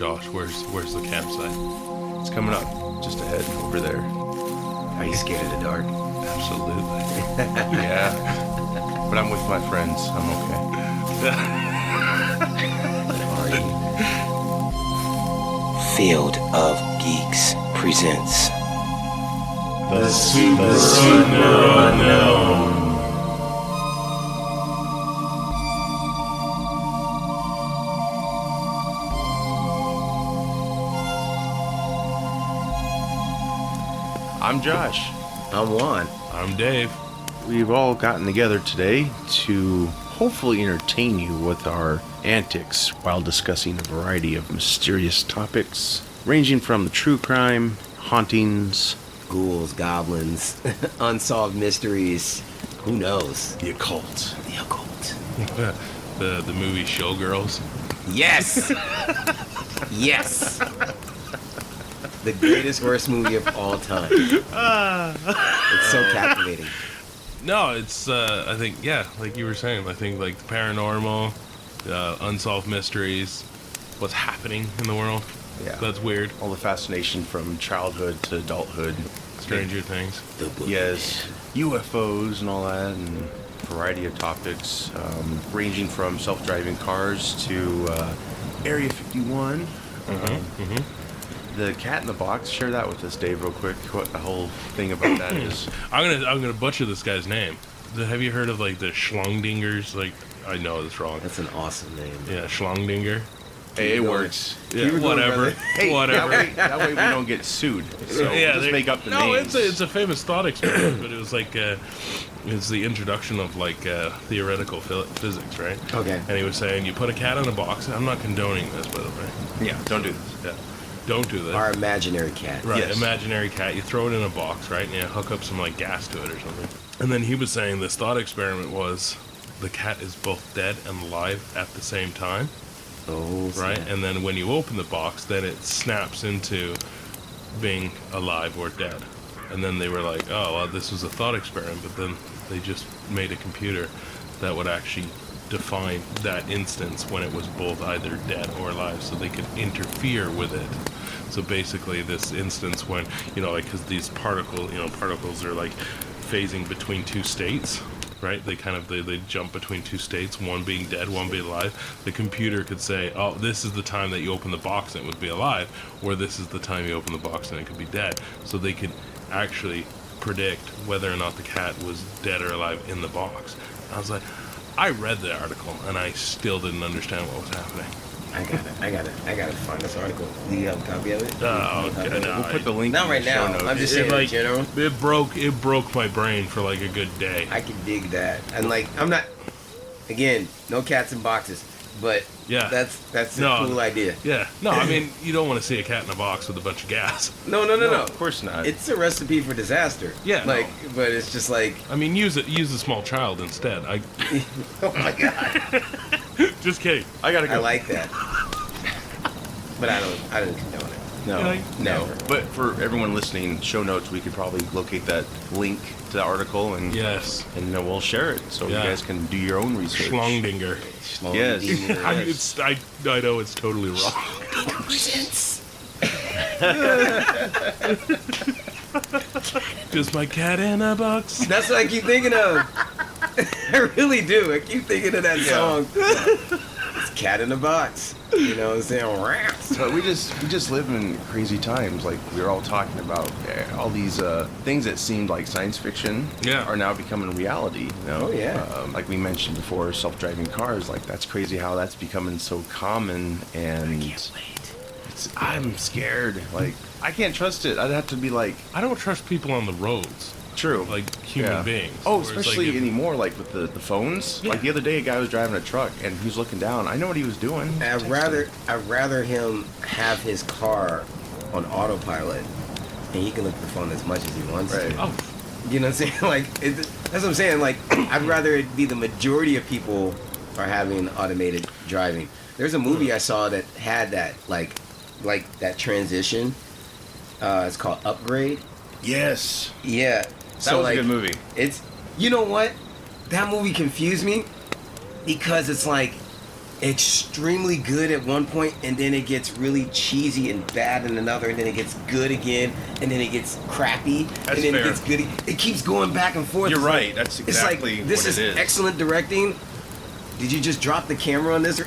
Josh, where's the campsite? It's coming up just ahead over there. Are you scared of the dark? Absolutely. Yeah. But I'm with my friends. I'm okay. Are you? Field of Geeks presents The Super Unknown. I'm Josh. I'm Juan. I'm Dave. We've all gotten together today to hopefully entertain you with our antics while discussing a variety of mysterious topics, ranging from the true crime, hauntings, Ghouls, goblins, unsolved mysteries. Who knows? the occult. The occult. the movie Showgirls. Yes! Yes! The greatest, worst movie of all time. It's so captivating. No, it's I think like you were saying, I think like the paranormal, unsolved mysteries, what's happening in the world. Yeah. That's weird. All the fascination from childhood to adulthood. Stranger Things. Yes. UFOs and all that, and a variety of topics, ranging from self-driving cars to Area 51. The cat in the box. Share that with us, Dave, real quick. What the whole thing about that is. I'm gonna butcher this guy's name. Have you heard of like the Schlongdingers? Like I know it's wrong. That's an awesome name. Yeah, Schlongdinger. Hey, it works. Yeah, Keep it going, whatever. brother. Hey, Whatever. That way we don't get sued. So Yeah, just make up the no, names. it's a famous thought experiment, but it was like it's the introduction of like theoretical physics, right? Okay. And he was saying you put a cat in a box. I'm not condoning this, by the way. Yeah, don't do this. Yeah, don't do this. Our imaginary cat. Right, Yes. imaginary cat. You throw it in a box, right? And you hook up some like gas to it or something. And then he was saying this thought experiment was the cat is both dead and alive at the same time. Oh, Right, snap. and then when you open the box, then it snaps into being alive or dead. And then they were like, oh, well, this was a thought experiment, but then they just made a computer that would actually define that instance when it was both either dead or alive, so they could interfere with it. So basically, this instance when, like, because these particles are like phasing between two states. Right, they jump between two states, one being dead, one being alive. The computer could say, "Oh, this is the time that you open the box and it would be alive," or "This is the time you open the box and it could be dead." So they could actually predict whether or not the cat was dead or alive in the box. I was like, I read the article and I still didn't understand what was happening. I gotta find this article. Do you have a copy of it? Oh, okay, no, We'll put the link Not in right the show now. notes. I'm just It, saying in like, general. It broke my brain for like a good day. I can dig that. And like, I'm not. Again, no cats in boxes, but Yeah. that's a No. cool idea. Yeah, no, I mean, you don't want to see a cat in a box with a bunch of gas. No. Of course not. It's a recipe for disaster. Yeah, Like, but it's just like, I mean, use a small child instead. oh my god, Just kidding. I gotta go. I like that. But I don't condone it. No, Yeah, no. never. But for everyone listening, show notes, we could probably locate that link to the article and Yes. and we'll share it so Yeah. you guys can do your own research. Schlongdinger. Small Yes. demon. I know it's totally wrong. Presents. Just my cat in a box. That's what I keep thinking of. I really do. I keep thinking of that song. It's Cat in a Box. You know what I'm saying? Rats. But we just live in crazy times. Like we were all talking about all these things that seemed like science fiction Yeah. are now becoming reality. You know? Oh, yeah. Like we mentioned before, self-driving cars. Like that's crazy how that's becoming so common. And I'm scared. Like I can't trust it. I'd have to be like I don't trust people on the roads, true. like human Yeah. beings. Oh, Where it's especially like if- anymore, like with the phones. Yeah. Like the other day, a guy was driving a truck and he was looking down. I know what he was doing. I'd rather him have his car on autopilot, and he can look at the phone as much as he wants Right. to. Oh, You know what I'm saying? Like, that's what I'm saying. Like, I'd rather it be the majority of people are having automated driving. There's a movie I saw that had that, like that transition. It's called Upgrade. Yes, Yeah. that was a good movie. It's, you know what? That movie confused me because it's like extremely good at one point, and then it gets really cheesy and bad in another, and then it gets good again, and then it gets crappy, That's and then fair. it gets good. It keeps going back and forth. You're It's right. like- That's it's exactly like, this what it is. excellent directing. Did you just drop the camera on this?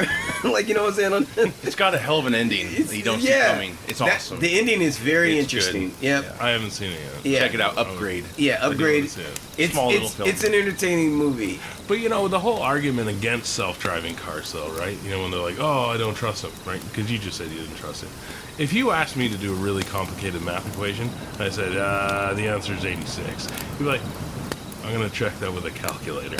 Like, you know what I'm saying? It's got a hell of an ending that you don't see coming. It's awesome. The ending is very It's interesting. good. Yep. I haven't seen it yet. Yeah. Check it out. Upgrade. Yeah, I do Upgrade. wanna see it. It's Small little film. it's an entertaining movie. But you know, the whole argument against self-driving cars, though, right? You know, when they're like, "Oh, I don't trust them," right? Because you just said you didn't trust it. If you asked me to do a really complicated math equation, I said the answer is 86. You'd be like, "I'm gonna check that with a calculator,"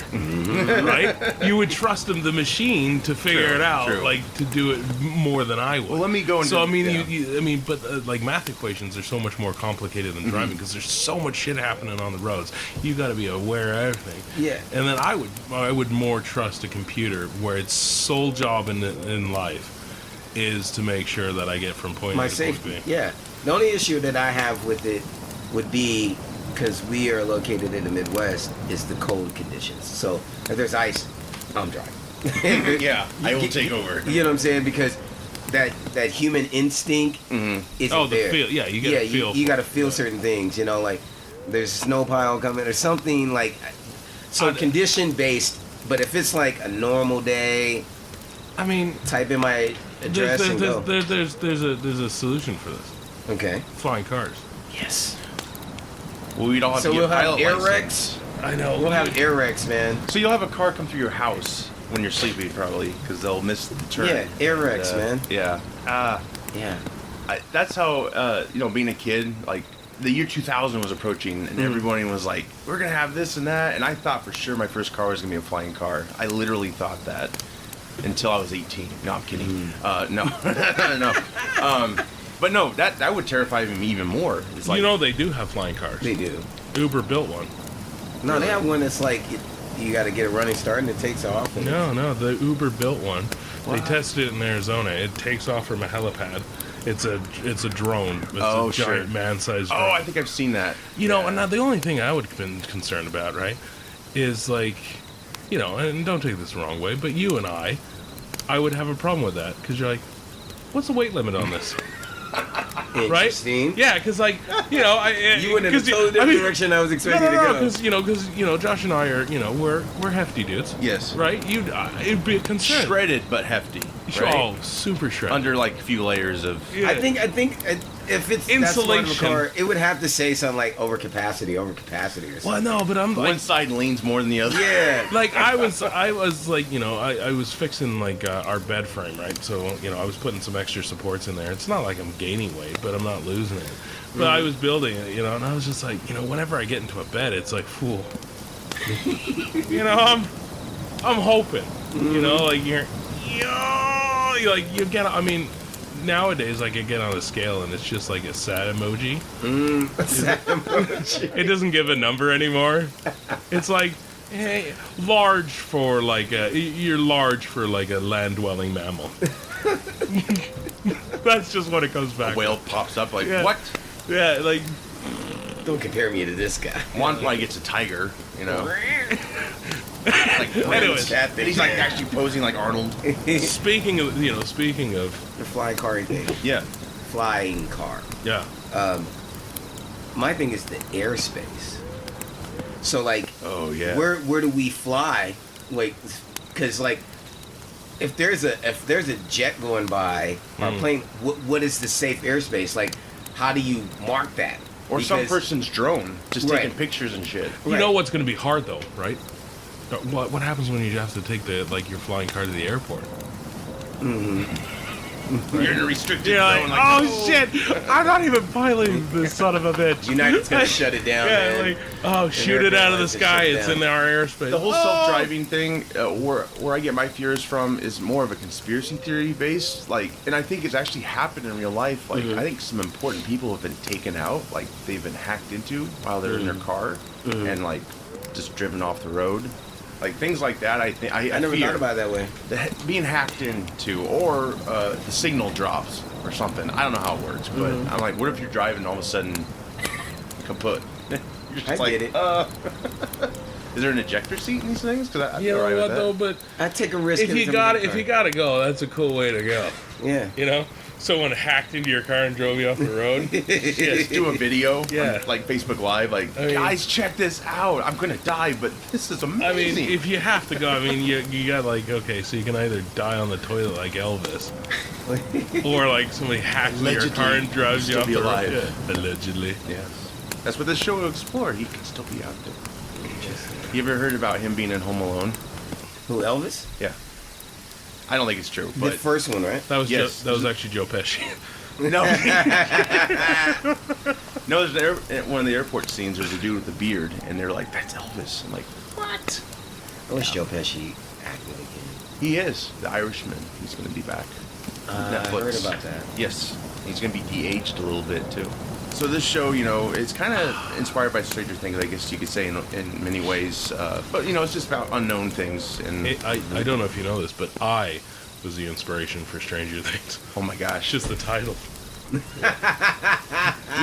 right? You would trust the machine to figure True, it out, true. like to do it more than I would. Well, let me go into- So I mean, yeah. but like math equations are so much more complicated than driving because there's so much shit happening on the roads. You got to be aware of everything. Yeah. And then I would more trust a computer where its sole job in life is to make sure that I get from point My A to point safety. B. Yeah. The only issue that I have with it would be because we are located in the Midwest is the cold conditions. So if there's ice, I'm driving. Yeah, I will You- take over. You know what I'm saying? Because that human instinct isn't Oh, the there. feel. Yeah, you get a feel. you for got to it. feel Yeah. certain things. You know, like there's a snow pile coming or something like. So I'd- condition based. But if it's like a normal day, I mean, type in my address and go. there's a solution for this. Okay. Flying cars. Yes. Well, we'd all have So to we'll get have pilot air license. wrecks. I know. We'll have air wrecks, man. So you'll have a car come through your house when you're sleeping, probably, because they'll miss the turn. Yeah, air wrecks, man. Yeah. Yeah. That's how, being a kid, like, the year 2000 was approaching, and everybody was like, we're going to have this and that, and I thought for sure my first car was going to be a flying car. I literally thought that until I was 18. No, I'm kidding. No. No. But no, that would terrify me even more. It's like, You know they do have flying cars. They do. Uber built one. No, they have one that's like you got to get a running start and it takes off. And No, the Uber built one. What? They tested it in Arizona. It takes off from a helipad. It's a drone. It's Oh, a giant sure. man-sized drone. oh, I think I've seen that. You know, and now the only thing I would have been concerned about, right, is like, you know, and don't take this the wrong way, but you and I would have a problem with that because you're like, what's the weight limit on this? Right? Interesting. Yeah, because like, you know, You went in a totally different direction I was expecting to go. because you know, Josh and I are, you know, we're hefty dudes. Yes. Right? It'd be a concern. Shredded but hefty. Right? Oh, super shredded. Under like a few layers of. Yeah. I think if it's that smart of a Insulation. car, it would have to say something like overcapacity or something. Well, no, but I'm like, One side leans more than the other. Yeah. like I was like, you know, I was fixing like our bed frame, right? So, you know, I was putting some extra supports in there. It's not like I'm gaining weight, but I'm not losing it. But I was building it, you know, and I was just like, you know, whenever I get into a bed, it's like, fool. You know, I'm hoping, you know, like you get, I mean, nowadays like I get on a scale and it's just like a sad emoji. It doesn't give a number anymore. It's like, hey, large for like you're large for like a land-dwelling mammal. That's just what it comes back. A whale pops up like, Yeah. what? to. Yeah, like Don't compare me to this guy. Juan probably gets a tiger, you know. Like, Anyways. That thing. he's like actually posing like Arnold. speaking of The flying car thing. Yeah. Flying car. yeah. My thing is the airspace. So like, Oh yeah. where do we fly? Like, because like, if there's a jet going by or a plane, what is the safe airspace? Like, how do you mark that? Or some Because- person's drone just Right. taking pictures and shit. You Right. know what's going to be hard though, right? What happens when you have to take your flying car to the airport? You're in a restricted You're zone. like, Like, oh shit! I'm not even piloting this son of a bitch. United's gonna shut it down, Yeah, man. like, oh, shoot it out of the airplanes, it sky. shuts It's down. in our airspace. The whole Oh! self-driving thing, where I get my fears from, is more of a conspiracy theory based. Like, and I think it's actually happened in real life. Like, I think some important people have been taken out, like they've been hacked into while they're in their car, and like just driven off the road. Like things like that. I think I never fear thought about it that way. being hacked into, or the signal drops or something. I don't know how it works, but I'm like, what if you're driving and all of a sudden kaput? You're just I like, get it. Is there an ejector seat in these things? Because You know what though? But I'd take a risk. if you gotta go, that's a cool way to go. Yeah. You know, someone hacked into your car and drove you off the road. Just do a video, Yeah. on, like Facebook Live, like, I mean- guys, check this out. I'm gonna die, but this is amazing. I mean, if you have to go, I mean, you got like, okay, so you can either die on the toilet like Elvis, or like somebody hacked into your Allegedly, car and drives you still off be the alive. road. Yeah. Allegedly. yes, that's what this show will explore. He could still be out there. You ever heard about him being in Home Alone? Who, Elvis? Yeah. I don't think it's true, The but first one, right? That was Yes. that was actually Joe Pesci. no. No, there's one of the airport scenes. There's a dude with a beard, and they're like, "That's Elvis." I'm like, "What?" I wish Joe Pesci acted again. He is the Irishman. He's going to be back. I heard about that. Yes, he's going to be de-aged a little bit too. So this show, you know, it's kind of inspired by Stranger Things, I guess you could say, in many ways. But you know, it's just about unknown things. And Hey, I don't know if you know this, but I was the inspiration for Stranger Things. oh my It's gosh, just the title. we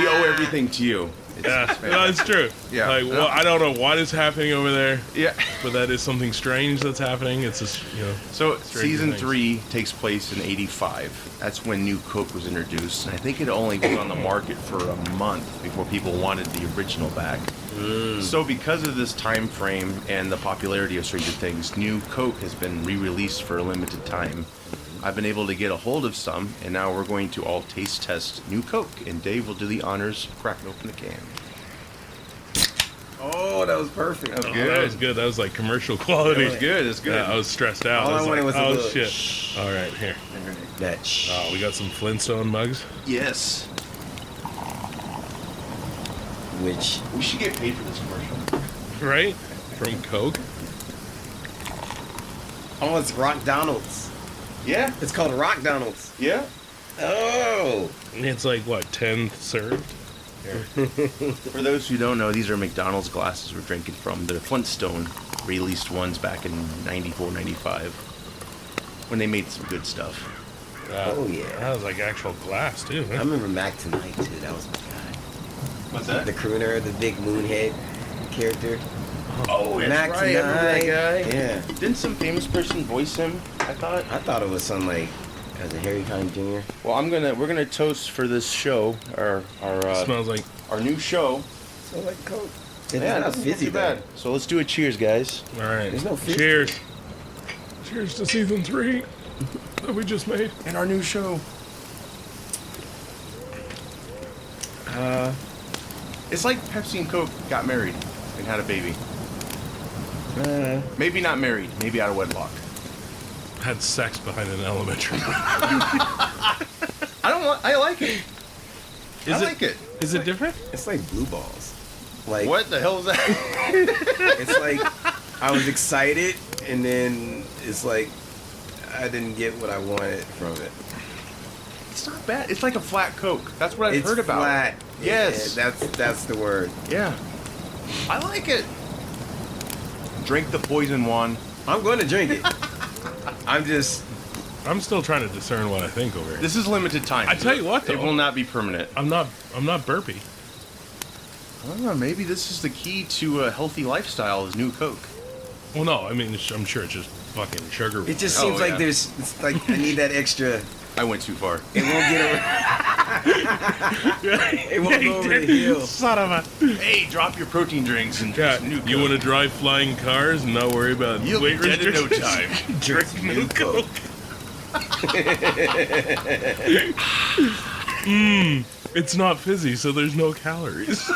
owe everything to you. Yeah, no, it's true. Yeah. Like, well, I don't know what is happening over there, Yeah. but that is something strange that's happening. It's just, you know. So Stranger season Things. 3 takes place in '85. That's when New Coke was introduced, and I think it only was on the market for a month before people wanted the original back. So because of this time frame and the popularity of Stranger Things, New Coke has been re-released for a limited time. I've been able to get a hold of some, and now we're going to all taste test New Coke, and Dave will do the honors cracking open the can. Oh, that was perfect. That was Oh, good. that was good. That was like commercial quality. It's good. It's good. Yeah, I was stressed out. All I was wanted like, was a oh little shit. All right, here. That Oh, we got some Flintstone mugs. Yes. which We should get paid for this commercial. Right? From Coke. oh, it's Rock Donald's. Yeah. It's called Rock Donald's. Yeah. Oh, It's like what, 10 served? For those who don't know, these are McDonald's glasses we're drinking from. They're Flintstone released ones back in '94, '95 when they made some good stuff. Oh, yeah. That was like actual glass too. I Huh? remember Mac Tonight too. That was my guy. What's that? The crooner, the big moonhead character. Oh, that's Mac right. I remember that Tonight. guy. Yeah. Didn't some famous person voice him? I thought. I thought it was some like Cousin Harry Conn Jr. Well, we're gonna toast for this show, our Smells like new show. So like Coke. It's Yeah, not that's fizzy too bad. So let's do a cheers, guys. all right. There's no fizz. Cheers. Cheers to season 3 that we just made. And our new show. It's like Pepsi and Coke got married and had a baby. Maybe not married, maybe out of wedlock. Had sex behind an elementary. I like it. Is I it, like it. Is it different? It's like blue balls. Like What the hell is that? It's like I was excited, and then it's like I didn't get what I wanted from it. It's not bad. It's like a flat Coke. That's what I've It's heard about. flat. Yes. Yeah, that's the word. Yeah. I like it. Drink the poison, Juan. I'm going to drink it. I'm still trying to discern what I think over here. This is limited time. I tell you what, though. It will not be permanent. I'm not burpy. I don't know, maybe this is the key to a healthy lifestyle is New Coke. Well, no, I mean, I'm sure it's just fucking sugar. It just Oh, seems like yeah. it's like I need that extra. I went too far. It won't get over. It won't go over the hill. Son of a. Hey, drop your protein drinks and Yeah, drink some New Coke. you want to drive flying cars and not worry about You'll weight be dead in no restrictions? time. Drink some New Coke. It's not fizzy, so there's no calories.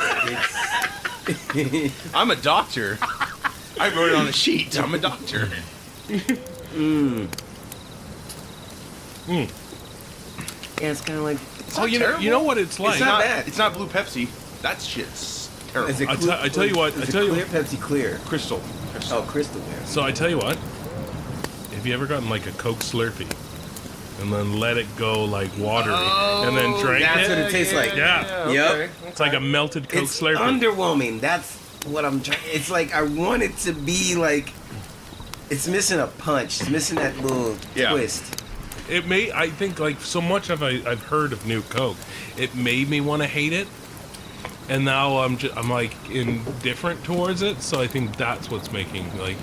I'm a doctor. I wrote it on a sheet. I'm a doctor. Yeah, it's kind of like. It's Oh, not you know terrible. what it's like. It's not bad. It's not blue Pepsi. That shit's terrible. Is it I clear, tell you what, Is I it tell you clear what. Pepsi Clear. Crystal. Oh, crystal clear. So I tell you what. Have you ever gotten like a Coke Slurpee and then let it go like watery and then drank that's it? what it tastes like. Yeah. Yep. It's like a melted Coke It's Slurpee. underwhelming. That's what I'm trying. It's like I want it to be like. It's missing a punch. It's missing that little Yeah. twist. It may. I think like so much I've heard of New Coke, it made me want to hate it. and now I'm like indifferent towards it. So I think that's what's making like.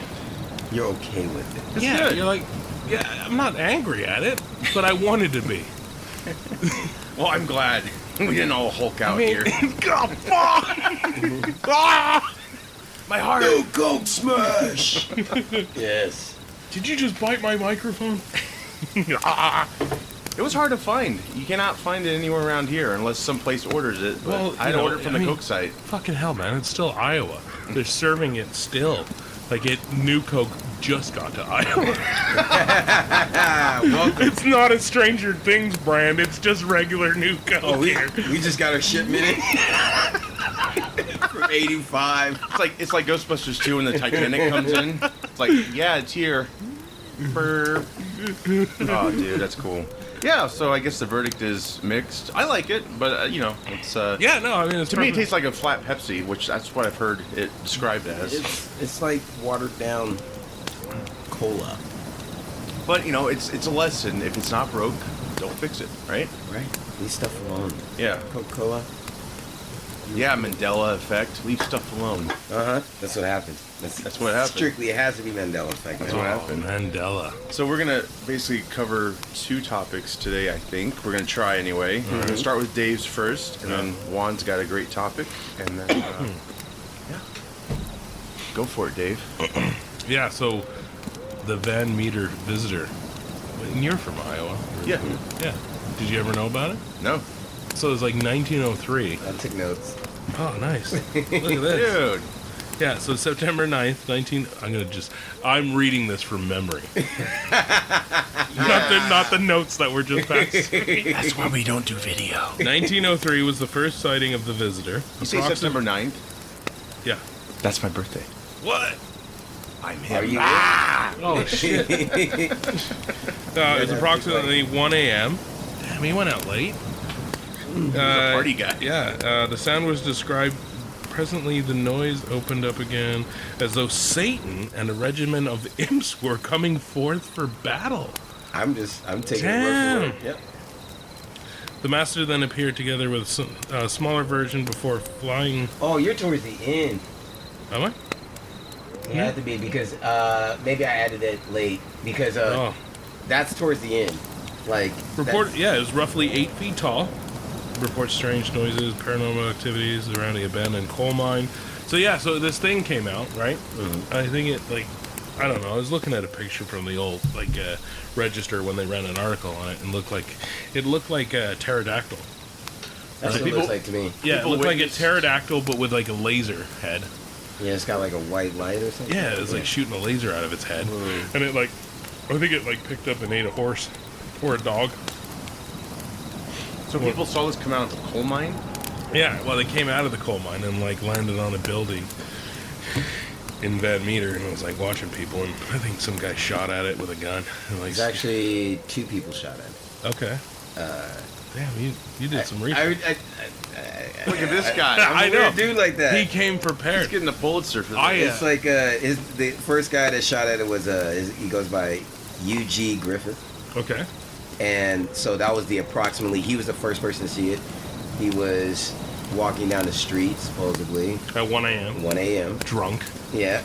You're okay with it. Yeah, good. you're like, yeah, I'm not angry at it, but I wanted to be. Well, I'm glad we didn't all Hulk out I mean, here. God, fuck! Ah! My heart. No Coke smash. Yes. Did you just bite my microphone? It was hard to find. You cannot find it anywhere around here unless someplace orders it. But Well, I'd you know, order from I the mean- Coke site. Fucking hell, man! It's still Iowa. They're serving it still. Like New Coke just got to Iowa. Welcome. It's not a Stranger Things brand. It's just regular New Coke. Oh, here. we just got our shipment in. From 85. It's like Ghostbusters 2 when the Titanic comes in. It's like, yeah, it's here. Burp. Oh, dude, that's cool. Yeah, so I guess the verdict is mixed. I like it, but it's Yeah, no, I mean it's to me it perfect. tastes like a flat Pepsi, which that's what I've heard it described as. It's like watered down cola. But it's a lesson. If it's not broke, don't fix it, right? Right. Leave stuff alone. Yeah. Coca-Cola. Yeah, Mandela effect. Leave stuff alone. That's what happens. That's what happens. Strictly, it has to be Mandela effect. That's man. what happened. Mandela. So we're gonna basically cover 2 topics today. I think we're gonna try anyway. We're gonna start with Dave's first, and then Juan's got a great topic, and then yeah, go for it, Dave. Yeah, so the Van Meter visitor. And you're from Iowa. Yeah. Yeah. Did you ever know about it? No. So it was like 1903. I took notes. Oh, nice. Look at this. Dude. Yeah, so September 9th, I'm reading this from memory. not the notes that were just passed. That's why we don't do video. 1903 was the first sighting of the visitor. You say September 9th? Yeah. That's my birthday. What? I'm Are him. you? Oh, shit. It was approximately 1 a.m. Damn, he went out late. He's a party guy. Yeah, the sound was described. Presently, the noise opened up again, as though Satan and a regiment of imps were coming forth for battle. I'm taking Damn. it word for word. Yep. The master then appeared together with a smaller version before flying. Oh, you're towards the end. Am I? It had to be because maybe I added it late because Oh. that's towards the end. Like Yeah, it was roughly 8 feet tall. Reports strange noises, paranormal activities around the abandoned coal mine. So yeah, so this thing came out, right? Mm-hmm. I think it I don't know. I was looking at a picture from the old register when they ran an article on it, and looked like a pterodactyl. That's what it looks like to me. Yeah, it People looked like a witnessed- pterodactyl, but with like a laser head. Yeah, it's got like a white light or something. Yeah, it was like shooting a laser out of its head, and it I think it picked up and ate a horse or a dog. So people saw this come out of the coal mine? Yeah, well, they came out of the coal mine and landed on a building in Van Meter, and I was watching people, and I think some guy shot at it with a gun. And, There's actually 2 people shot at it. Okay. Damn, you did some research. Look at this guy. I know. Weird dude like that. He came prepared. He's getting the Pulitzer for this. It's like the first guy that shot at it was he goes by U.G. Griffith, Okay. and so that was he was the first person to see it. He was walking down the street supposedly At 1 a.m. 1 a.m. Drunk. Yeah,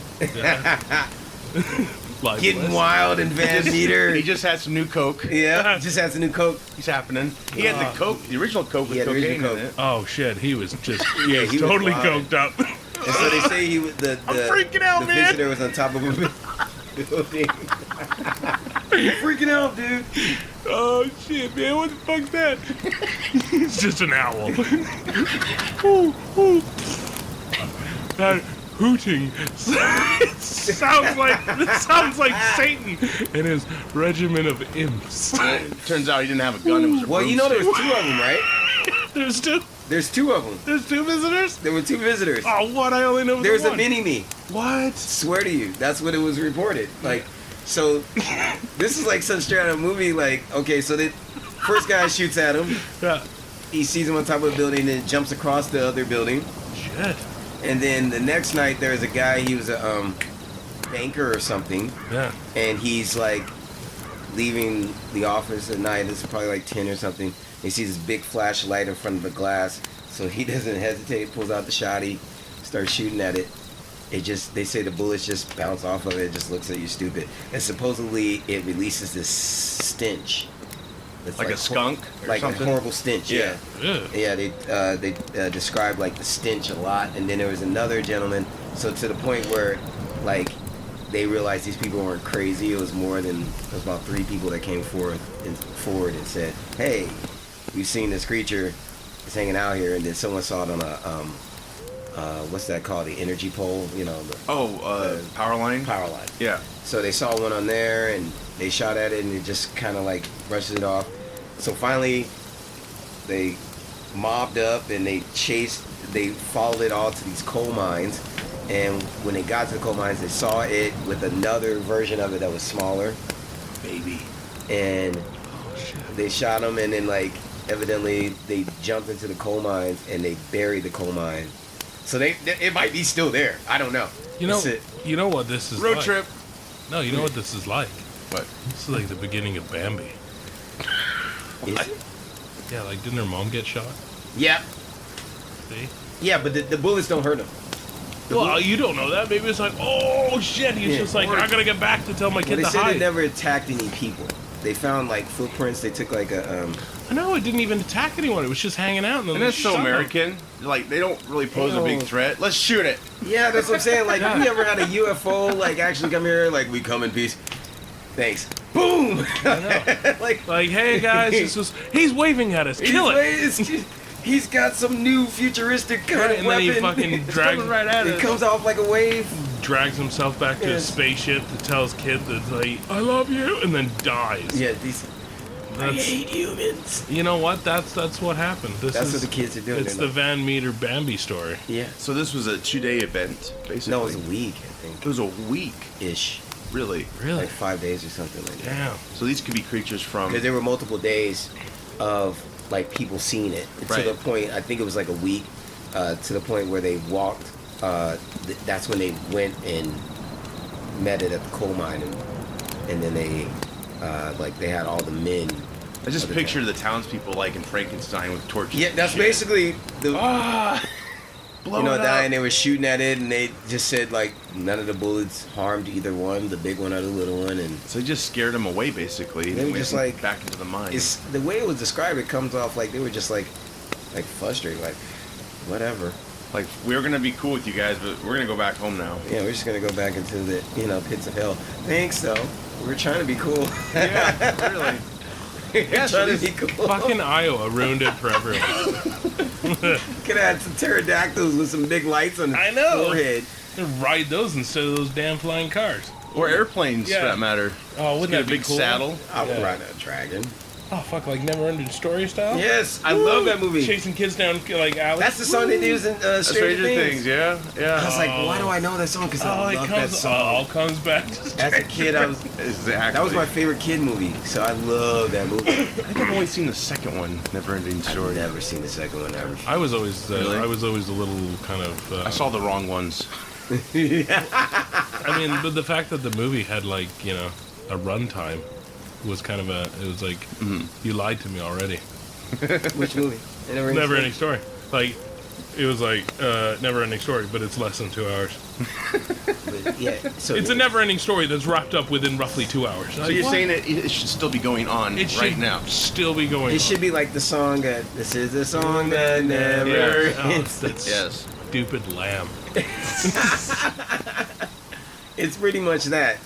Live getting list. wild in Van Meter. He just had some new Coke. Yeah, just has a new Coke. He's happening. He had the Coke, the original Coke with He had the cocaine original in it. Oh shit, he was just Yeah, he was totally wild. coked up. And so they say he was the freaking out, the man. visitor was on top of a building. You're freaking out, dude. Oh shit, man, what the fuck's that? It's just an owl. Ooh, ooh. That hooting sounds like Satan and his regiment of imps. Turns out he didn't have a gun. It was a Well, you know there was broomstick. 2 of them, right? There's two. There's 2 of them. There's 2 visitors. There were 2 visitors. Oh, what? I only know There's the a one. mini-me. What? Swear to you, that's what it was reported. So this is like some straight out of a movie. Okay, so the first guy shoots at him. Yeah. He sees him on top of a building, then jumps across the other building. Shit. And then the next night, there's a guy. He was a banker or something, Yeah. and he's leaving the office at night. It's probably 10 or something. He sees this big flashlight in front of a glass. So he doesn't hesitate, pulls out the shotty, starts shooting at it. They say the bullets just bounce off of it. It just looks at you stupid. And supposedly it releases this stench. It's like a skunk or like something? a horrible stench. Yeah. Yeah. They described like the stench a lot. And then there was another gentleman. So to the point where like they realized these people weren't crazy. It was about 3 people that came forward and said, "Hey, we've seen this creature. It's hanging out here." And then someone saw it on a what's that called? The energy pole, you know. Power line? Power line. Yeah. So they saw one on there and they shot at it and it just kind of like brushed it off. So finally they mobbed up and they followed it all to these coal mines. And when they got to the coal mines, they saw it with another version of it that was smaller. Baby. And they shot them and then like evidently they jumped into the coal mines and they buried the coal mine. So it might be still there. I don't know. You know what this is Road like? trip. No, you know what this is like? What? This is like the beginning of Bambi. Is it? Yeah, like didn't her mom get shot? Yeah. See? Yeah, but the bullets don't hurt him. Well, you don't know that. Maybe it's like, oh shit, he's just like, I gotta get back to tell my kid They to said hide. it never attacked any people. They found like footprints. They took like a I know, it didn't even attack anyone. It was just hanging out. And then And they that's so shot him. American. Like, they don't really pose a big threat. Let's shoot it. Yeah, that's what I'm saying. Like, have you ever had a UFO like actually come here? Like, we come in peace. Thanks. Boom. I know. like, hey guys, he's waving at us. Kill it. He's got some new futuristic kind Right, of and weapon. then he fucking drags right at It comes off like a wave. drags himself back to his spaceship to tell his kid that like, I love you, and then dies. Yeah, I That's, hate humans. you know what? That's what happened. That's what the kids are doing. It's the Van Meter Bambi story. Yeah. So this was a 2-day event, basically. No, it was a week, I think. It was a week. Ish. Really? Really? Like 5 days or something like that. Damn. So these could be creatures from... Because there were multiple days of like people seeing it to Right. the point. I think it was like a week to the point where they walked. That's when they went and met it at the coal mine, and then they they had all the men. I just of the picture town. the townspeople like in Frankenstein with torches. Yeah, and that's shit. basically the. Blow You know, it up. dying. They were shooting at it, and they just said like none of the bullets harmed either one, the big one or the little one, and So they just scared them away, basically. They were and just went like- back into the mine. it's the way it was described. It comes off like they were just like frustrated, like whatever. Like, we're gonna be cool with you guys, but we're gonna go back home now. Yeah, we're just gonna go back into the pits of hell. Thanks though. We're trying to be cool. Yeah, really. We're so trying to this be cool. Fucking Iowa ruined it for everyone. Could have had some pterodactyls with some big lights on I their know. forehead. Ride those instead of those damn flying cars. Or airplanes, Yeah. for that matter. Oh, wouldn't Get that a be big cool? saddle. I would Yeah. ride a dragon. Oh fuck, like Never-Ending Story style. Yes, I love that movie. Chasing kids down like alleys. That's the song they use in Stranger Things. Yeah, I was like, why do I know that song? Because Oh, I it love that comes song. all comes back. As a kid, Exactly. that was my favorite kid movie. So I love that movie. I think I've only seen the second one, Never-Ending Story. I've never seen the second one ever. I was always Really? a little kind of. I saw the wrong ones. I mean, but the fact that the movie had like a runtime was kind of it was like you lied to me already. Which movie? Never Ending Story. Like it was like Never Ending Story, but it's less than 2 hours. But, yeah, so It's a never ending story that's wrapped up within roughly 2 hours. So you're saying it should still be going on it right should now? still be going. It should be like the song that this is the song that never Yeah. Oh, ends. that's Yes. stupid lamb. It's pretty much that.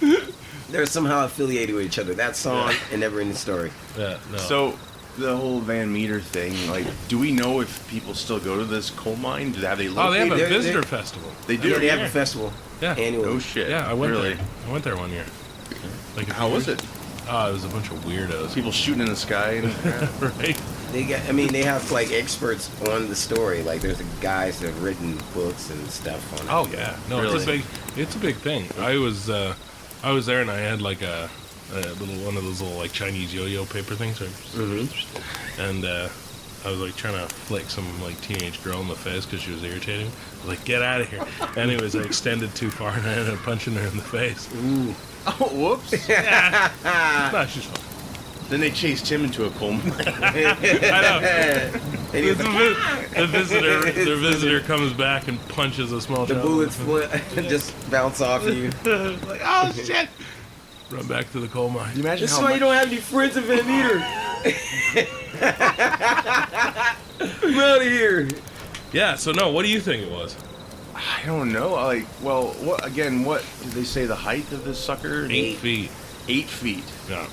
They're somehow affiliated with each other. That song and Never Ending Story. Yeah, no. So the whole Van Meter thing, like, do we know if people still go to this coal mine? Do they have they have located? a they're- visitor they're- festival. They do. Yeah, they have Yeah. a festival Yeah. annually. Oh shit. Yeah, I went really? there. I went there one year. Like How was it? Oh, it was a bunch of weirdos. People shooting in the sky and Right? They have like experts on the story. Like there's guys that have written books and stuff on it. Oh yeah. No, Really? it's a big thing. I was there and I had like a little one of those little like Chinese yo-yo paper things, right? Mm-hmm. And I was like trying to flick some like teenage girl in the face because she was irritating me. I was like, get out of here. Anyways, I extended too far and I ended up punching her in the face. Ooh. oh, whoops. No, she's fine. Then they chased him into a coal mine. I know. And he was like, The visitor comes back and punches a small the child. bullets just bounce off you. Like, oh shit! Run back to the coal mine. Can you imagine This is how why much... you don't have any friends in Van Meter. I'm out of here. Yeah. So no, what do you think it was? I don't know. Like, well, what again? What did they say the height of this sucker? 8 feet. 8 feet. Yeah.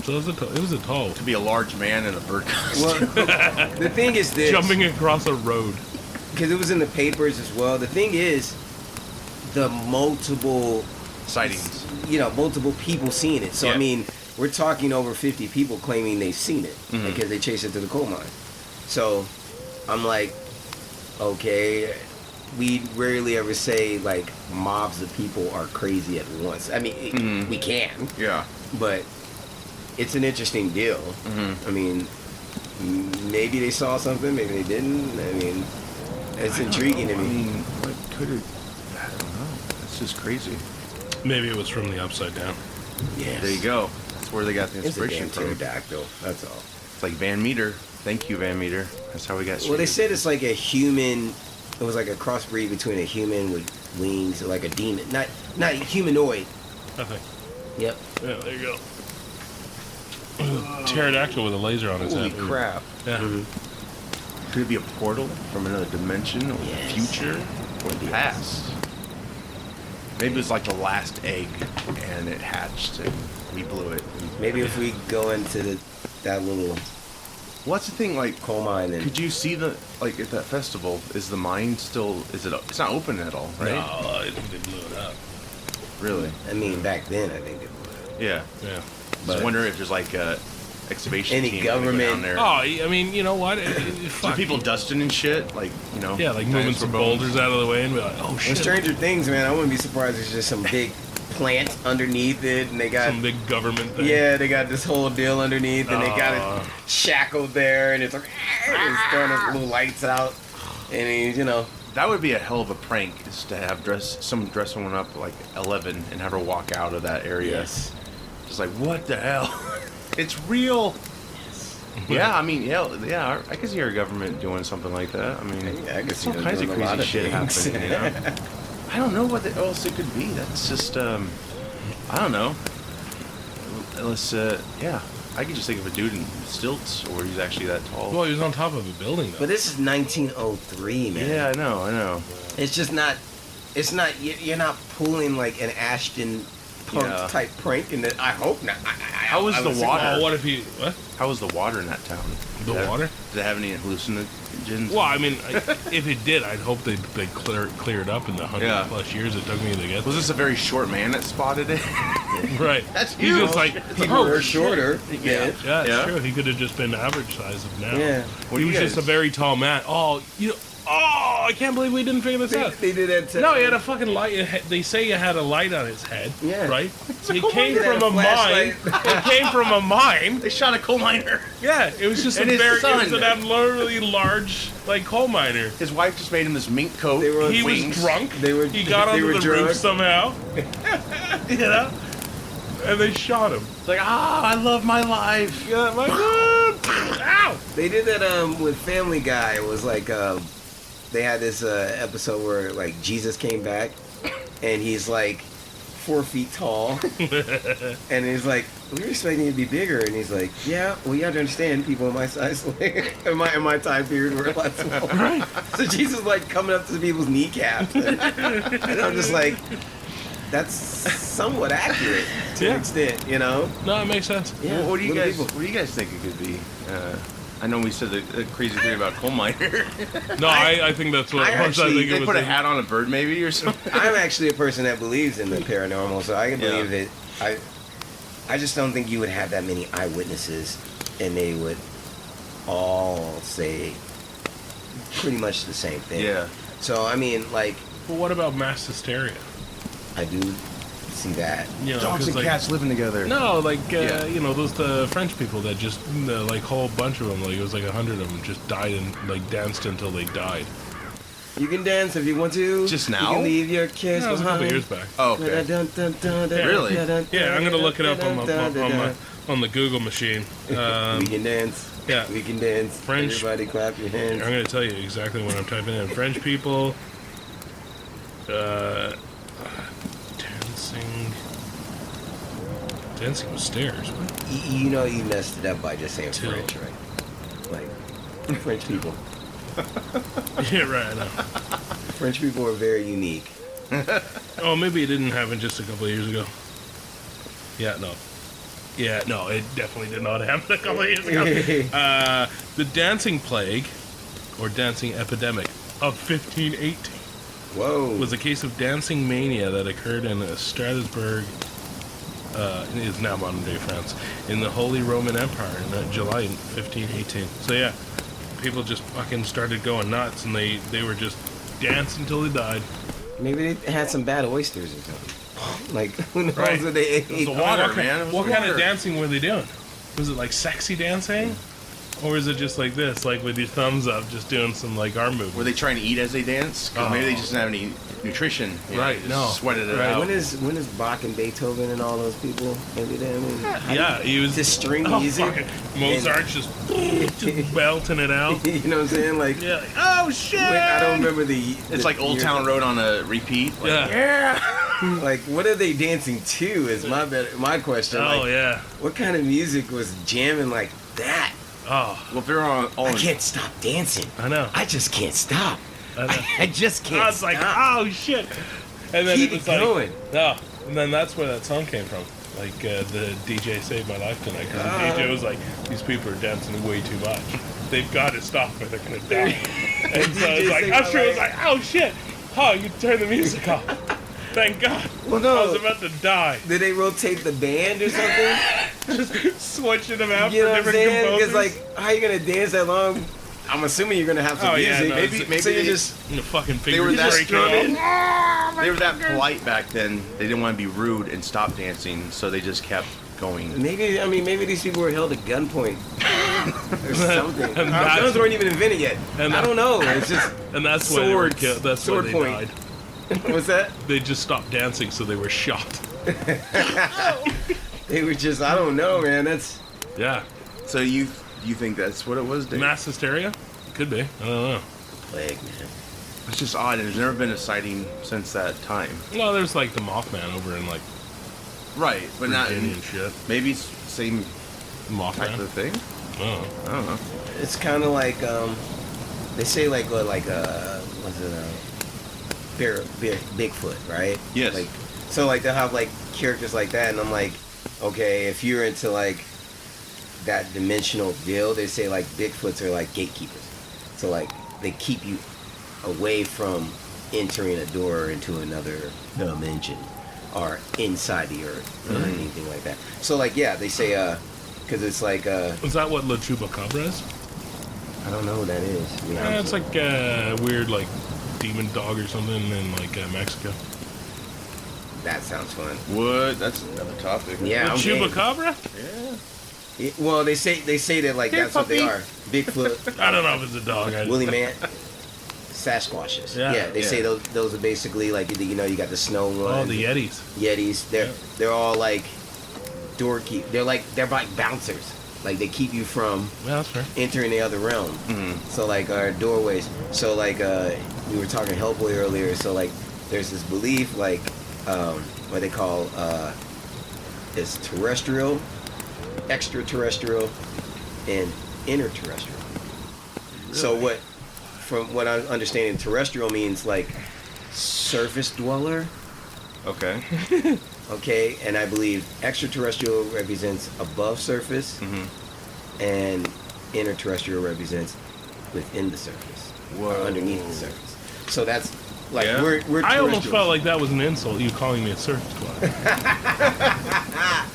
So it was a tall. To be a large man in a bird costume. Well, the thing is this. Jumping across a road. Because it was in the papers as well. The thing is, the multiple Sightings. Multiple people seeing it. So Yeah. I mean, we're talking over 50 people claiming they've seen it because they chased it to the coal mine. So I'm like, okay, we rarely ever say like mobs of people are crazy at once. I mean, we can, Yeah. but it's an interesting deal. I mean, maybe they saw something, maybe they didn't. I mean, it's intriguing to me. I mean, what could it? I don't know. It's just crazy. Maybe it was from the upside down. Yes. There you go. That's where they got the It's a inspiration damn from. pterodactyl. That's all. It's like Van Meter. Thank you, Van Meter. That's how we got. Well, they started. said it's like a human. It was like a crossbreed between a human with wings and like a demon. Not humanoid. Nothing. Yep. Yeah, there you go. Pterodactyl with a laser on his Holy head. crap! Yeah. Could it be a portal from another dimension, or Yes. the future, or the past? Maybe it was like the last egg, and it hatched, and we blew it. Maybe if we go into that little What's the thing? Like, coal mine and could you see the at that festival? Is the mine still? Is it? It's not open at all, right? No, I think they blew it up. Really? I mean, back then I think it was. Yeah. Yeah. But I wonder if there's like a excavation Any team that would go government- down there. Oh, I mean, you know what? Are Fuck. people dusting and shit? Like, Yeah, like moving some boulders out of the way and be like, oh And shit. Stranger Things, man, I wouldn't be surprised if there's just some big plant underneath it, and they got Some big government thing. they got this whole deal underneath, and they got Aw. it shackled there, and it's like it's throwing its little lights out, and That would be a hell of a prank, is to have someone dress someone up like 11 and have her walk out of that area. yes. Just like, what the hell? It's real. Yeah, I mean, yeah. I could see our government doing something like that. I mean, Yeah, I could there's see all them kinds of doing a lot crazy of shit things. happening. I don't know what else it could be. That's just, I don't know. Unless, yeah, I could just think of a dude in stilts, or he's actually that tall. Well, he was on top of a building, though. But this is 1903, man. Yeah, I know. It's just not. It's not. You're not pulling like an Ashton punk Yeah. type prank, and I hope not. How was I the would water? Oh, what if he... What? How was the water in that town? The water? Did it have any hallucinogens? Well, I mean, if it did, I'd hope they'd clear it up in the 100 plus years it took me to get Was there. this a very short man that spotted it? Right. That's He's huge. just like, People oh, were shit. shorter. Yeah. Yeah, it's Yeah. true. He could have just been average size of now. Yeah. What He do was you just a guys- very tall man. Oh, I can't believe we didn't figure this out. They did that. No, he had a fucking light. They say he had a light on his head. Yeah. Right? He coal came miner. from a mine. Flashlight. It came from a mine. They shot a coal miner. Yeah, it was just And a his very, son. it was an abnormally large, like, coal miner. His wife just made him this mink coat. They were- He wings. was drunk. He got they onto were the drunk. roof somehow. You know? And they shot him. It's like, I love my life. Yeah, my God. Ow! They did that with Family Guy. It was like they had this episode where like Jesus came back, and he's like 4 feet tall, and he's like, we were expecting you to be bigger, and he's like, yeah, well, you have to understand, people in my size, in my time period were a lot smaller. Right. So Jesus was like coming up to people's kneecaps, and I'm just like, that's somewhat accurate to Yeah. an extent, you know? No, it makes sense. Yeah, What do you little guys? people. What do you guys think it could be? I know we said the crazy thing about coal miner. No, I think that's what I once I actually- think it They was. put a hat on a bird, maybe, or something. I'm actually a person that believes in the paranormal, so I can Yeah. believe it. I just don't think you would have that many eyewitnesses, and they would all say pretty much the same thing. Yeah. So I mean, like, But what about mass hysteria? I do see that. You know, Dogs 'cause, and like, cats living together. No, like Yeah. you know, those the French people that just like whole bunch of them, like it was like 100 of them, just died and like danced until they died. You can dance if you want to. Just You now? can leave your kids That was a couple behind. years back. Oh, okay. Really? Yeah, I'm gonna look it up on on the Google machine. We can dance. Yeah. We can dance. French. Everybody clap your hands. I'm going to tell you exactly what I'm typing in. French people. Dancing with stairs. What? You know you messed it up by just saying Till. French, right? Like, French people. Yeah, right, I know. French people are very unique. Oh, maybe it didn't happen just a couple of years ago. Yeah, no. Yeah, no, it definitely did not happen a couple of years ago. The dancing plague, or dancing epidemic, of 1518 Whoa. was a case of dancing mania that occurred in Strasbourg, is now modern-day France, in the Holy Roman Empire in July 1518. So yeah, people just fucking started going nuts, and they were just dancing until they died. Maybe they had some bad oysters or something. Like, who knows Right. what they ate? It was the water, man. It was What the kind of water. dancing were they doing? Was it like sexy dancing? Or is it just like this, like with your thumbs up, just doing some like arm movements? Were they trying to eat as they dance? 'Cause maybe they just didn't have any nutrition. You know, Right, just no. Sweated it Right. out. When is Bach and Beethoven and all those people? Maybe they. I mean, Yeah, he was just string oh, music. fucking Mozart just belting it out. You know what I'm saying? Like, Yeah, like, oh shit! I don't remember the. It's like Old Town Road on a repeat. Like, Yeah. Like, what are they dancing to? Is my question. Oh Like, yeah. what kind of music was jamming like that? Oh, Well, if they're all I in, can't stop dancing. I know. I just can't stop. I know. I just can't I was like, stop. oh shit! And then Keep it was it going. like, no. And then that's where that song came from. Like the DJ saved my life tonight because the DJ was like, these people are dancing way too much. They've got to stop or they're gonna die. And so DJ it's like, saved my Usher was life. like, oh shit! Oh, you turn the music off. Thank God. Well, no. I was about to die. Did they rotate the band or something? Just switching them out You know for what I'm different saying? composers. Because like, how you gonna dance that long? I'm assuming you're gonna have some Oh, yeah, music. no, maybe so you they- just the fucking They were fingers that breaking strumming. off. They were that polite back then. They didn't want to be rude and stop dancing, so they just kept going. maybe these people were held at gunpoint or something. And that's- Guns weren't even invented yet. and I don't know. It's just And that's why they were Swords. killed. That's why Sword they point. died. what's that? They just stopped dancing, so they were shot. They were just I don't know, man. That's Yeah. So you think that's what it was, Dave? Mass hysteria? Could be. I don't know. plague, man. It's just odd, and there's never been a sighting since that time. No, there's like the Mothman over in like Right, but not Virginia and shit. maybe it's the same type Mothman. of thing. Oh. I don't know. It's kind of like they say like what's it Bigfoot, right? Yes. Like so like they'll have like characters like that, and I'm like, okay, if you're into like that dimensional deal, they say like Bigfoots are like gatekeepers. So like they keep you away from entering a door into another dimension or inside the earth or anything like that. So like yeah, they say because it's like Is that what La Chupacabra is? I don't know what that is. to be honest It's like a weird like demon dog or something in like Mexico. that sounds fun. What? That's another topic. Yeah, La I'm game. Chupacabra? Well, they say that like Here, that's what they puppy. are. Bigfoot, I don't know if it's a dog. woolly man, Sasquatches. Yeah, They say those are basically like you got the snow ones. Oh, the Yetis. Yetis. They're all like doorkeep. They're like bouncers. Like they keep you from Yeah, that's fair. entering the other realm. So like our doorways. So like we were talking Hellboy earlier. So like there's this belief like what they call is terrestrial, extraterrestrial, and interterrestrial. So what, from what I'm understanding, terrestrial means like surface dweller. Okay. Okay, and I believe extraterrestrial represents above surface, and interterrestrial represents within the surface or Whoa. underneath the surface. So that's like Yeah. we're I almost terrestrial. felt like that was an insult, you calling me a surface dweller.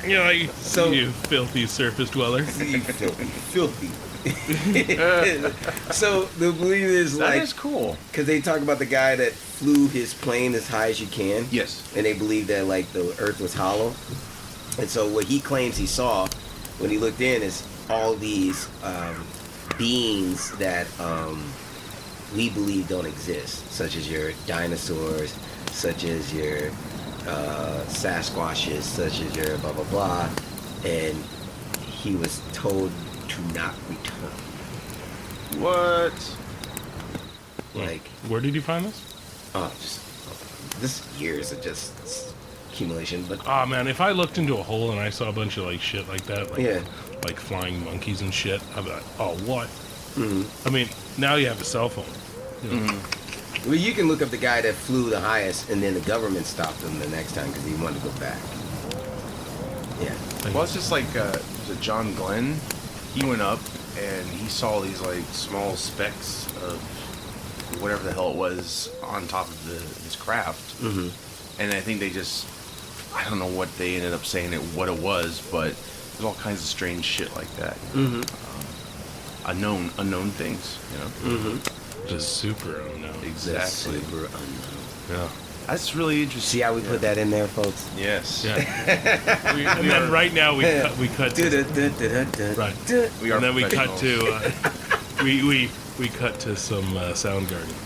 You know, you filthy surface dweller. You filthy. So the belief is That like is cool. because they talk about the guy that flew his plane as high as you can. Yes. And they believe that like the earth was hollow. And so what he claims he saw when he looked in is all these beings that we believe don't exist, such as your dinosaurs, such as your Sasquatches, such as your blah blah blah. And he was told to not return. What? Like, where did you find this? oh, just this years of just accumulation. But Oh man, if I looked into a hole and I saw a bunch of like shit like that, like Yeah. like flying monkeys and shit, I'd be like, oh what? Mhm. I mean, now you have a cell phone. You know? well, you can look up the guy that flew the highest, and then the government stopped him the next time because he wanted to go back. Yeah. Well, it's just like was it John Glenn? He went up and he saw these like small specks of whatever the hell it was on top of his craft, Mm-hmm. and I think they just, I don't know what they ended up saying what it was, but there's all kinds of strange shit like that. Mm-hmm. Unknown things, you know. Mm-hmm. The super unknown. Exactly. Super unknown. Yeah. That's really interesting. See how we put that in there, folks? Yes. Yeah. And then right now we cut to, right. We are And then we cut professionals. to we cut to some Soundgarden.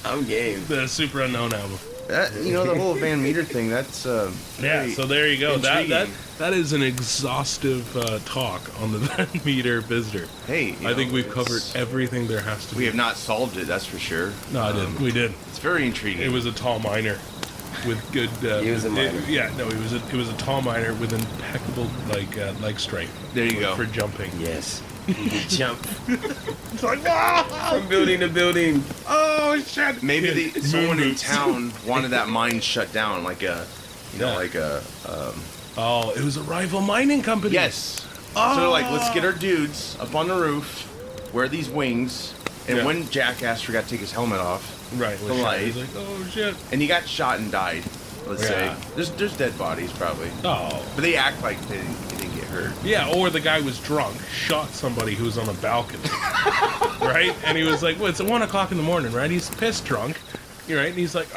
I'm game. The super unknown album. The whole Van Meter thing. That's Yeah, very so there you go. That intriguing. that is an exhaustive talk on the Van Meter visitor. Hey, I think we've covered everything there has to be. We have not solved it. That's for sure. No, I didn't. We did. It's very intriguing. It was a tall miner with good. He was a miner. It was a tall miner with impeccable leg strength. There you go. For jumping. Yes. You can jump It's like wow. from building to building. Oh shit! Maybe Kid, someone moon in boots. town wanted that mine shut down, like a, Yeah. like a. Oh, it was a rival mining company. Yes. Oh. So they're like, let's get our dudes up on the roof, wear these wings, and Yeah. when jackass forgot to take his helmet off, Right. The light. He's like, oh shit. and he got shot and died. Let's Yeah. say there's dead bodies probably, Oh. but they act like they didn't get hurt. Yeah, or the guy was drunk, shot somebody who was on a balcony, right? And he was like, well, it's 1 o'clock in the morning, right? He's pissed drunk, right? And he's like,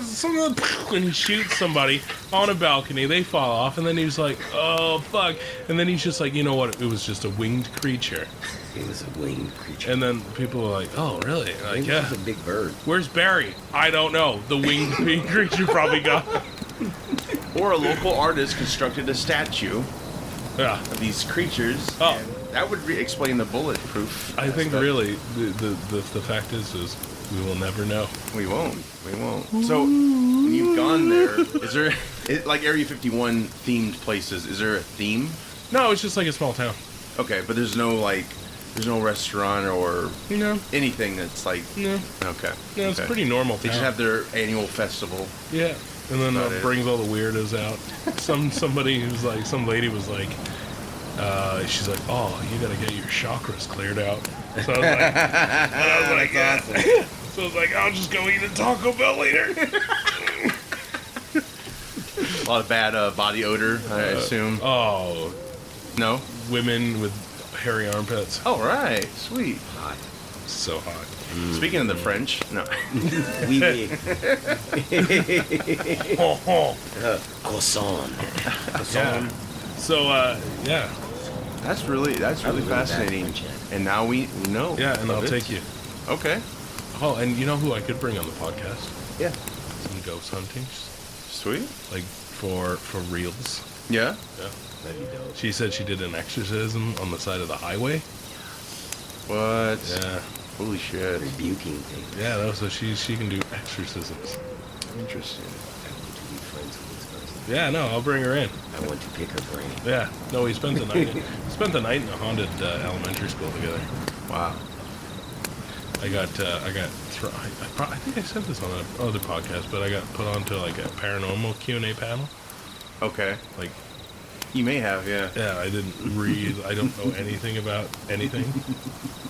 someone, and he shoots somebody on a balcony. They fall off, and then he was like, oh, fuck. And then he's just like, you know what? It was just a winged creature. It was a winged creature. And then people were like, oh, really? I Like, think yeah. it was a big bird. Where's Barry? I don't know. The winged creature probably got. Or a local artist constructed a statue Yeah. of these creatures. Oh. And that would explain the bulletproof. I think aspect. really the fact is we will never know. We won't. So, when you've gone there, is there, like Area 51 themed places, is there a theme? No, it's just like a small town. Okay, but there's no restaurant or No, anything that's like, no, okay. no. It's okay. pretty normal. They just town. have their annual festival. Yeah, and then About it. brings all the weirdos out. Somebody who's like, some lady was like, she's like, oh, you gotta get your chakras cleared out. So I was like, That's awesome. so I was like, I'll just go eat a Taco Bell later. A lot of bad body odor, I assume. Oh, No? women with hairy armpits, All right, sweet. Hot. so hot. Speaking of the French, no. Oui, oui. Oh, Croissant. yeah. So yeah, That's really fascinating. And now we know. yeah, and of I'll it. take you. Okay. Oh, and you know who I could bring on the podcast? Yeah. Some ghost huntings, Sweet. like for reals. Yeah. Yeah. That'd be dope. She said she did an exorcism on the side of the highway. What? Yeah, Holy shit. Rebuking thing. yeah. That was so she can do exorcisms. Interesting. I want to be friends with this person. Yeah, no, I'll bring her in. I want to pick her brain. Yeah, no, we spent the night. Spent the night in a haunted elementary school together. Wow. I think I said this on another podcast, but I got put onto like a paranormal Q&A panel. Okay. Like, You may have, yeah. yeah, I didn't read. I don't know anything about anything.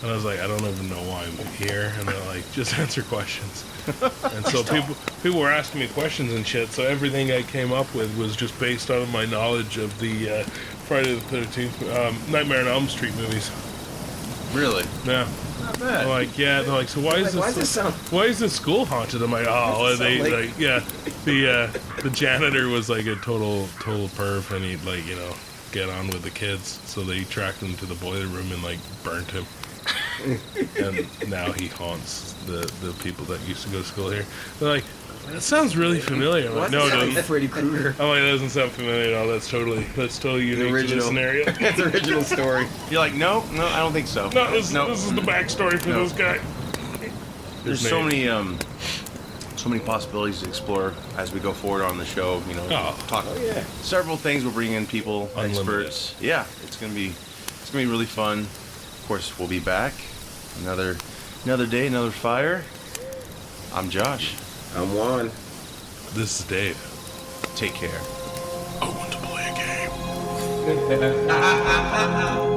And I was like, I don't even know why I'm here. And they're like, just answer questions. And so people were asking me questions and shit. So everything I came up with was just based on my knowledge of the Friday the 13th, Nightmare on Elm Street movies. Really? Yeah. Not They're bad. like, yeah. They're like, so why is Why does this sound? why is this school haunted? I'm like, oh, Does it they sound like, yeah. The janitor was like a total perv, and he'd like, you know, get on with the kids. So they tracked him to the boiler room and like burnt him. And now he haunts the people that used to go to school here. They're like, That sounds really familiar. I'm like, no, it doesn't. Freddy Krueger. Oh, it doesn't sound familiar at all. That's totally unique to the scenario. That's the original story. You're like, no, I don't think so. No, this is the backstory for this guy. There's so many possibilities to explore as we go forward on the show. You know, talk several things. We'll bring in people, Unlimited. experts. Yeah, it's gonna be really fun. Of course, we'll be back. Another day, another fire. I'm Josh. I'm Juan. This is Dave. Take care. I want to play a game.